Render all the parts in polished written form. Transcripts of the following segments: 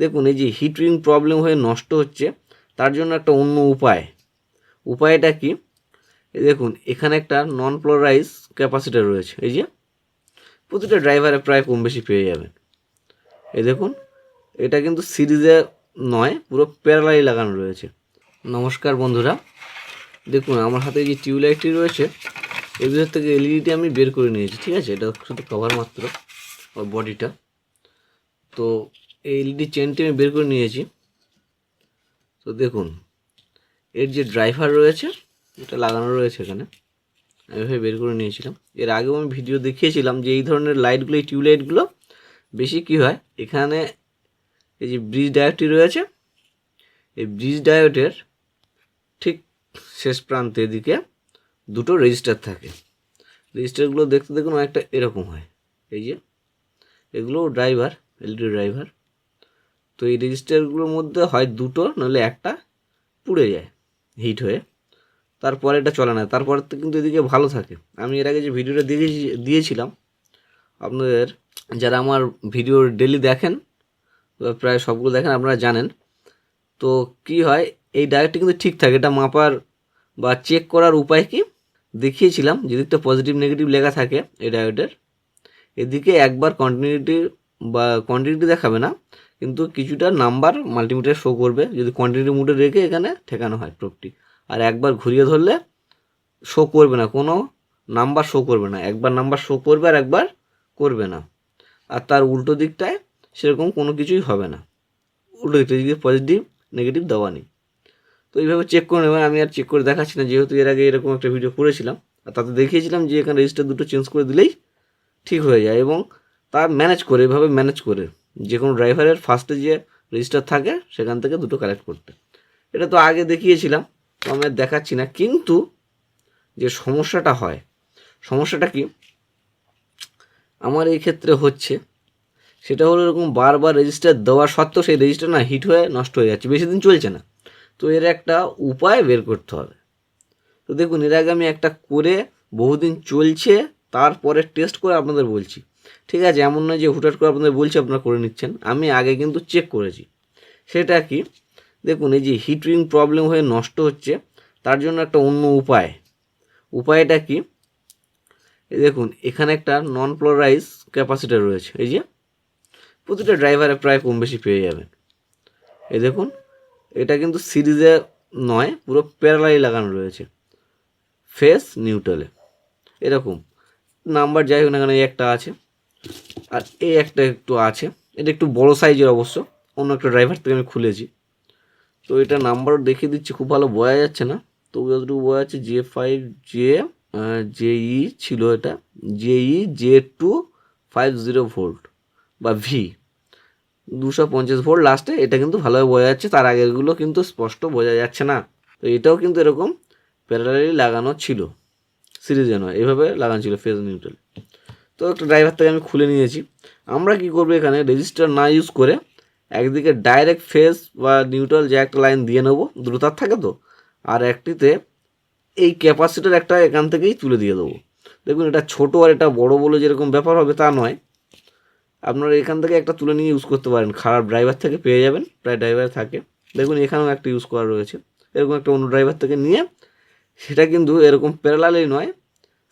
দেখুন এই যে হিট রিং প্রবলেম হয়ে নষ্ট হচ্ছে, তার জন্য একটা অন্য উপায়টা কি, দেখুন এখানে একটা নন পোলারাইজ ক্যাপাসিটর রয়েছে, এই যে প্রতিটা ড্রাইভারে প্রায় কম বেশি পেয়ে যাবেন। এই দেখুন এটা কিন্তু সিরিজে নয়, পুরো প্যারালালি লাগানো রয়েছে। নমস্কার বন্ধুরা, দেখুন আমার হাতে যে টিউবলাইটটি রয়েছে এর ভিতর থেকে এলইডিটি আমি বের করে নিয়েছি, ঠিক আছে, এটা শুধু কভার মাত্র ওর বডিটা। তো এই এলইডি চেনটি আমি বের করে নিয়েছি। তো দেখুন এর যে ড্রাইভার রয়েছে এটা লাগানো রয়েছে এখানে, আমি এভাবে বের করে নিয়েছিলাম। এর আগেও আমি ভিডিও দেখিয়েছিলাম যে এই ধরনের লাইটগুলো, এই টিউবলাইটগুলো বেশি কি হয়, এখানে এই যে ব্রিজ ডায়োডটি রয়েছে, এই ব্রিজ ডায়োডের ঠিক শেষ প্রান্তের দিকে দুটো রেজিস্টার থাকে। রেজিস্টারগুলো দেখতে দেখুন অনেকটা এরকম হয়, এই যে এগুলো ড্রাইভার, এলইডি ড্রাইভার। তো এই রেজিস্টারগুলোর মধ্যে হয় দুটো নাহলে একটা পুড়ে যায় হিট হয়ে, তারপরে এটা চলে না, তারপরে তো কিন্তু এদিকে ভালো থাকে। আমি এর আগে যে ভিডিওটা দিয়েছিলাম আপনাদের, যারা আমার ভিডিও ডেলি দেখেন প্রায় সবগুলো দেখেন আপনারা জানেন। তো কি হয়, এই ডায়োডটি কিন্তু ঠিক থাকে, এটা মাপার বা চেক করার উপায় কি দেখিয়েছিলাম। যেদিকটা পজিটিভ নেগেটিভ লেখা থাকে এই ডায়োডের, এদিকে একবার কোয়ান্টিটি দেখাবে না, কিন্তু কিছুটা নাম্বার মাল্টিমিটার শো করবে, যদি কোয়ান্টিটি মোডে রেখে এখানে ঠেকানো হয় প্রোবটি। আর একবার ঘুরিয়ে ধরলে শো করবে না, কোনো নাম্বার শো করবে না, একবার নাম্বার শো করবে আর একবার করবে না। আর তার উল্টো দিকটায় সেরকম কোনো কিছুই হবে না, উল্টো দিকটা দিকে পজিটিভ নেগেটিভ দেওয়া নেই। তো এইভাবে চেক করে নেবেন। আমি আর চেক করে দেখাচ্ছি না, যেহেতু এর আগে এরকম একটা ভিডিও করেছিলাম আর তাতে দেখিয়েছিলাম যে এখানে রেজিস্টার দুটো চেঞ্জ করে দিলেই ঠিক হয়ে যায়। এবং তা ম্যানেজ করে, এভাবে ম্যানেজ করে যে কোনো ড্রাইভারের ফার্স্টে যে রেজিস্টার থাকে সেখান থেকে দুটো কালেক্ট করতে। এটা তো আগে দেখিয়েছিলাম, তো আমি আর দেখাচ্ছি না। কিন্তু যে সমস্যাটা হয়, সমস্যাটা কি আমার এই ক্ষেত্রে হচ্ছে, সেটা হলো এরকম বারবার রেজিস্টার দেওয়া সত্ত্বেও সেই রেজিস্টার না হিট হয়ে নষ্ট হয়ে যাচ্ছে, বেশি দিন চলছে না। তো এর একটা উপায় বের করতে হবে। তো দেখুন এর আগে আমি একটা করে বহুদিন চলছে, তারপরে টেস্ট করে আপনাদের বলছি, ঠিক আছে, এমন নয় যে হুটহাট করে আপনাদের বলছি আপনারা করে নিচ্ছেন। আমি আগে কিন্তু চেক করেছি। সেটা কি, দেখুন এই যে হিট রিং প্রবলেম হয়ে নষ্ট হচ্ছে, তার জন্য একটা অন্য উপায়টা কি, দেখুন এখানে একটা নন পোলারাইজ ক্যাপাসিটর রয়েছে, এই যে প্রতিটা ড্রাইভারে প্রায় কম বেশি পেয়ে যাবেন। এই দেখুন এটা কিন্তু সিরিজে নয়, পুরো প্যারালালি লাগানো রয়েছে ফেস নিউট্রালে। এরকম নাম্বার যাই হোক না কেন, এই একটা আছে আর এই একটা একটু আছে, এটা একটু বড় সাইজের অবশ্য, অন্য একটা ড্রাইভার থেকে আমি খুলেছি। তো এটা নাম্বার দেখিয়ে দিচ্ছি, খুব ভালো বোঝা যাচ্ছে না, তো যতটুকু বোঝা যাচ্ছে জেই ছিল, এটা JE-J250 ভোল্ট বা ভি 250 ভোল্ট লাস্টে, এটা কিন্তু ভালোভাবে বোঝা যাচ্ছে। তার আগেরগুলো কিন্তু স্পষ্ট বোঝা যাচ্ছে না। তো এটাও কিন্তু এরকম প্যারালালি লাগানো ছিল, সিরিজে নয়, এভাবে লাগানো ছিল ফেজ নিউট্রাল। তো একটা ড্রাইভার থেকে আমি খুলে নিয়েছি। আমরা কি করবো, এখানে রেজিস্টার না ইউজ করে একদিকে ডাইরেক্ট ফেজ বা নিউট্রাল যে একটা লাইন দিয়ে নেবো, দুটো তার থাকে তো, আর একটিতে এই ক্যাপাসিটার একটা এখান থেকেই তুলে দিয়ে দেবো। দেখুন এটা ছোটো আর এটা বড় বলে যেরকম ব্যাপার হবে তা নয়, আপনারা এখান থেকে একটা তুলে নিয়ে ইউজ করতে পারেন, খারাপ ড্রাইভার থেকে পেয়ে যাবেন, প্রায় ড্রাইভার থাকে। দেখুন এখানেও একটা ইউজ করা রয়েছে, এরকম একটা অন্য ড্রাইভার থেকে নিয়ে সেটা কিন্তু এরকম প্যারালালি নয়,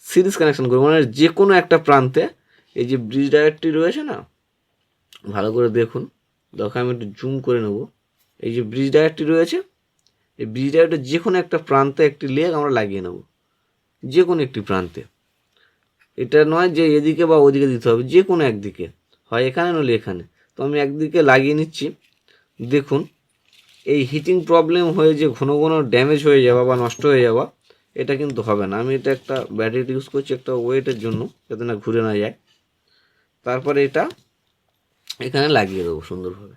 সিরিজ কানেকশন করবো, মানে যে কোনো একটা প্রান্তে এই যে ব্রিজ ডায়োডটি রয়েছে না, ভালো করে দেখুন, দেখো আমি একটু জুম করে নেব, এই যে ব্রিজ ডায়োডটি রয়েছে, এই ব্রিজ ডায়োডের যে কোনো একটা প্রান্তে একটি লেগ আমরা লাগিয়ে নেব, যে কোনো একটি প্রান্তে। এটা নয় যে এদিকে বা ওদিকে দিতে হবে, যে কোনো একদিকে, হয় এখানে নইলে এখানে। তো আমি একদিকে লাগিয়ে নিচ্ছি। দেখুন এই হিটিং প্রবলেম হয়ে যে ঘন ঘন ড্যামেজ হয়ে যাওয়া বা নষ্ট হয়ে যাওয়া, এটা কিন্তু হবে না। আমি এটা একটা ব্যাটারি ইউজ করছি একটা ওয়েটের জন্য, যাতে না ঘুরে না যায়। তারপরে এটা এখানে লাগিয়ে দেবো সুন্দরভাবে,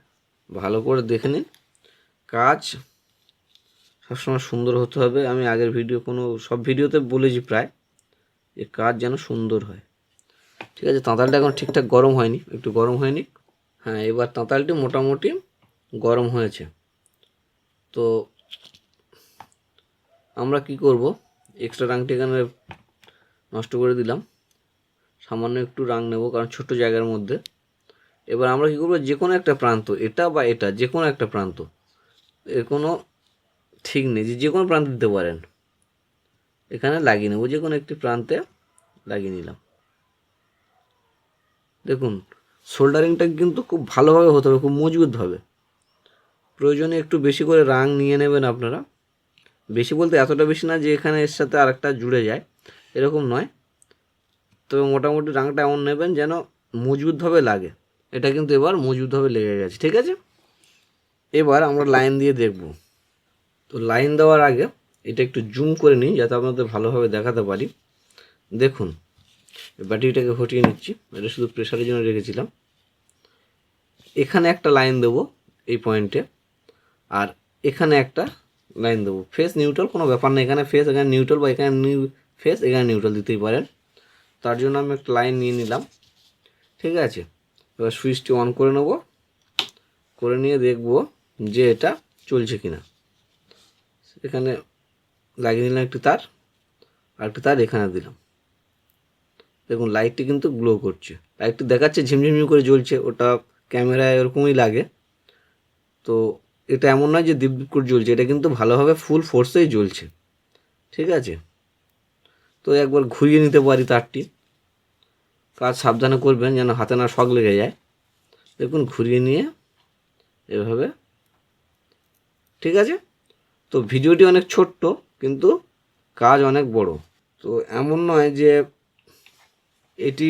ভালো করে দেখে নিন। কাজ সবসময় সুন্দর হতে হবে, আমি আগের সব ভিডিওতে বলেছি প্রায়, যে কাজ যেন সুন্দর হয়। ঠিক আছে, তাঁতালটা এখন ঠিকঠাক গরম হয়নি, একটু গরম হয়নি। হ্যাঁ, এবার তাঁতালটি মোটামুটি গরম হয়েছে। তো আমরা কি করব, এক্সট্রা রাংটি এখানে নষ্ট করে দিলাম, সামান্য একটু রাং নেব, কারণ ছোট জায়গার মধ্যে এবার আমরা কী করবো, যে কোনো একটা প্রান্ত, এটা বা এটা, যে কোনো একটা প্রান্ত, এর কোনো ঠিক নেই, যে কোনো প্রান্ত দিতে পারেন, এখানে লাগিয়ে নেবো, যে কোনো একটি প্রান্তে লাগিয়ে নিলাম। দেখুন সোল্ডারিংটা কিন্তু খুব ভালোভাবে হতে হবে, খুব মজবুতভাবে। প্রয়োজনে একটু বেশি করে রাং নিয়ে নেবেন আপনারা, বেশি বলতে এতটা বেশি না যে এখানে এর সাথে আরেকটা জুড়ে যায়, এরকম নয়, তবে মোটামুটি রাংটা এমন নেবেন যেন মজবুতভাবে লাগে। এটা কিন্তু এবার মজবুতভাবে লেগে গেছে, ঠিক আছে। এবার আমরা লাইন দিয়ে দেখব। তো লাইন দেওয়ার আগে এটা একটু জুম করে নিই যাতে আপনাদের ভালোভাবে দেখাতে পারি। দেখুন ব্যাটারিটাকে হটিয়ে নিচ্ছি, এটা শুধু প্রেসারের জন্য রেখেছিলাম। এখানে একটা লাইন দেবো এই পয়েন্টে, আর এখানে একটা লাইন দেবো। ফেস নিউট্রাল কোনো ব্যাপার না, এখানে ফেস এখানে নিউট্রাল, বা এখানে ফেস এখানে নিউট্রাল দিতেই পারেন। তার জন্য আমি একটা লাইন নিয়ে নিলাম, ঠিক আছে। এবার সুইচটি অন করে নেব, করে নিয়ে দেখব যে এটা চলছে কিনা। এখানে লাগিয়ে নিলাম একটি তার, আর একটি তার এখানে দিলাম। দেখুন লাইটটি কিন্তু গ্লো করছে, লাইটটি দেখাচ্ছে ঝিমঝিমি করে জ্বলছে, ওটা ক্যামেরায় এরকমই লাগে। তো এটা এমন নয় যে দীপ দীপ করে জ্বলছে, এটা কিন্তু ভালোভাবে ফুল ফোর্সেই জ্বলছে, ঠিক আছে। তো একবার ঘুরিয়ে নিতে পারি তারটি, কাজ সাবধানে করবেন যেন হাতে না শক লেগে যায়। দেখুন ঘুরিয়ে নিয়ে এভাবে, ঠিক আছে। তো ভিডিওটি অনেক ছোট্ট কিন্তু কাজ অনেক বড়। তো এমন নয় যে এটি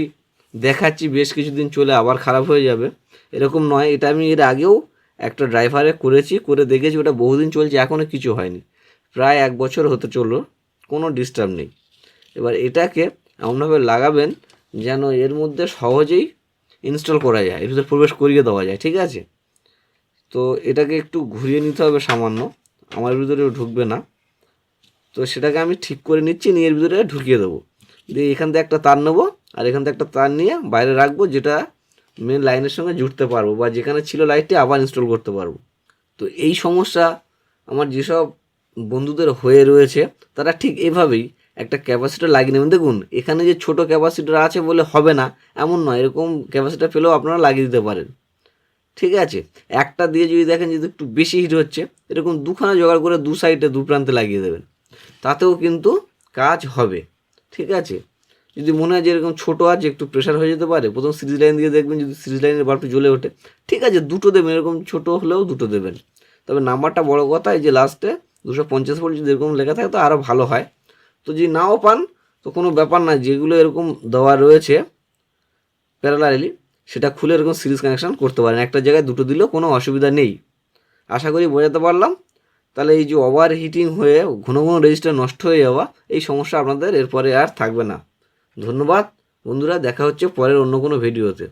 দেখাচ্ছি বেশ কিছুদিন চলে আবার খারাপ হয়ে যাবে, এরকম নয়। এটা আমি এর আগেও একটা ড্রাইভারে করেছি, করে দেখেছি, ওটা বহুদিন চলছে, এখনও কিছু হয়নি, প্রায় 1 বছর হতে চললো, কোনো ডিস্টার্ব নেই। এবার এটাকে এমনভাবে লাগাবেন যেন এর মধ্যে সহজেই ইনস্টল করা যায়, এর ভিতরে প্রবেশ করিয়ে দেওয়া যায়, ঠিক আছে। তো এটাকে একটু ঘুরিয়ে নিতে হবে সামান্য, আমার ভিতরে ঢুকবে না। তো সেটাকে আমি ঠিক করে নিচ্ছি, নিয়ে এর ভিতরে ঢুকিয়ে দেবো, দিয়ে এখান থেকে একটা তার নেবো, আর এখান থেকে একটা তার নিয়ে বাইরে রাখবো, যেটা মেন লাইনের সঙ্গে জুড়তে পারবো, বা যেখানে ছিল লাইটটি আবার ইনস্টল করতে পারবো। তো এই সমস্যা আমার যেসব বন্ধুদের হয়ে রয়েছে তারা ঠিক এভাবেই একটা ক্যাপাসিটার লাগিয়ে নেবেন। দেখুন এখানে যে ছোট ক্যাপাসিটার আছে বলে হবে না এমন নয়, এরকম ক্যাপাসিটার পেলেও আপনারা লাগিয়ে দিতে পারেন, ঠিক আছে। একটা দিয়ে যদি দেখেন যদি একটু বেশি হিট হচ্ছে, এরকম দুখানা জোগাড় করে দু সাইডে দু প্রান্তে লাগিয়ে দেবেন, তাতেও কিন্তু কাজ হবে, ঠিক আছে। যদি মনে হয় যে এরকম ছোটো আছে একটু প্রেশার হয়ে যেতে পারে, প্রথম সিরিজ লাইন দিয়ে দেখবেন, যদি সিরিজ লাইনের বাল্বটি জ্বলে ওঠে, ঠিক আছে দুটো দেবেন, এরকম ছোটো হলেও দুটো দেবেন। তবে নাম্বারটা বড় কথা, এই যে লাস্টে 250 ভোল্ট যদি এরকম লেখা থাকে তো আরও ভালো হয়। তো যদি নাও পান তো কোনো ব্যাপার না, যেগুলো এরকম দেওয়া রয়েছে প্যারালালি সেটা খুলে এরকম সিরিজ কানেকশান করতে পারেন, একটা জায়গায় দুটো দিলেও কোনো অসুবিধা নেই। আশা করি বোঝাতে পারলাম। তাহলে এই যে ওভার হিটিং হয়ে ঘন ঘন রেজিস্টার নষ্ট হয়ে যাওয়া, এই সমস্যা আপনাদের এরপরে আর থাকবে না। ধন্যবাদ বন্ধুরা, দেখা হচ্ছে পরের অন্য কোনো ভিডিওতে।